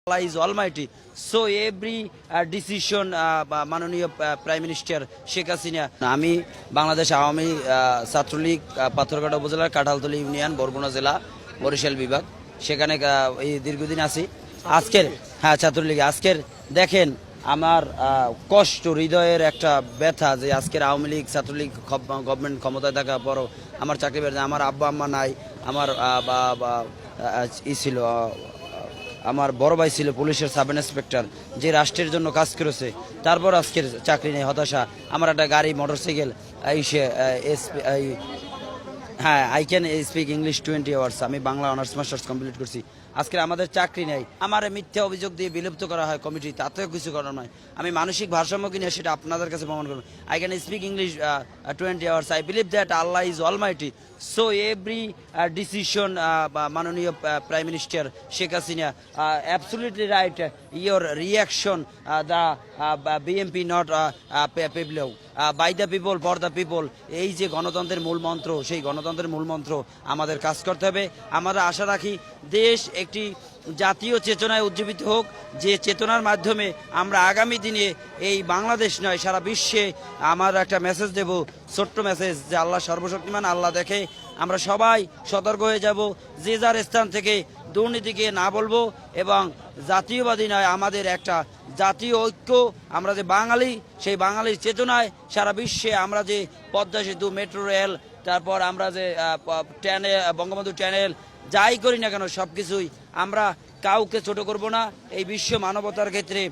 Allah is almighty. So every decision মাননীয় prime minister Sheikh Hasina. আমি বাংলাদেশ আওয়ামী ছাত্রলীগ পাথরঘাটা উপজেলার কাঁঠালতলী ইউনিয়ন বরগুনা জেলা বরিশাল বিভাগ, সেখানে এই দীর্ঘদিন আছি। আজকের ছাত্রলীগ আজকের দেখেন আমার কষ্ট, হৃদয়ের একটা ব্যথা যে আজকের আওয়ামী লীগ ছাত্রলীগ গভর্নমেন্ট ক্ষমতায় থাকা পরও আমার চাকরি বেড়ে, আমার আব্বা আম্মা নাই, আমার ছিল আমার বড় ভাই ছিল পুলিশের সাব ইন্সপেক্টর, যে রাষ্ট্রের জন্য কাজ করেছে, তারপর আজকের চাকরি নেই, হতাশা। আমার একটা গাড়ি motorcycle I can speak English 20 hours. আমি বাংলা অনার্স মাস্টার্স কমপ্লিট করছি। আজকে আমাদের চাকরি নেই, আমার মিথ্যা অভিযোগ দিয়ে বিলুপ্ত করা হয় কমিটি, তাতেও কিছু করার নয়। আমি মানসিক ভারসাম্য কিনে সেটা আপনাদের কাছে প্রমাণ করব। I can speak English 20 hours. I believe that Allah is almighty. So every decision মাননীয় prime minister Sheikh Hasina, absolutely right, your reaction the BMP not people, by the people for the people. এই যে গণতন্ত্রের মূল মন্ত্র, সেই গণতন্ত্রের মূল মন্ত্র আমাদের কাজ করতে হবে। আমরা আশা রাখি দেশ একটি জাতীয় চেতনায় উজ্জীবিত হোক, যে চেতনার মাধ্যমে আমরা আগামী দিনে এই বাংলাদেশ নয় সারা বিশ্বে আমার একটা মেসেজ দেব, ছোট্ট মেসেজ, যে আল্লাহ সর্বশক্তিমান, আল্লাহ দেখে। আমরা সবাই সতর্ক হয়ে যাব, যে যার স্থান থেকে দুর্নীতিকে না বলবো, এবং জাতীয়বাদী নয়, আমাদের একটা জাতীয় ঐক্য। আমরা যে বাঙালি, সেই বাঙালির চেতনায় সারা বিশ্বে আমরা যে পদ্মা সেতু, মেট্রো রেল, তারপর আমরা যে বঙ্গবন্ধু চ্যানেল, যাই করি না কেন সব কিছুই আমরা কাউকে ছোট করব না। এই বিশ্ব মানবতার ক্ষেত্রে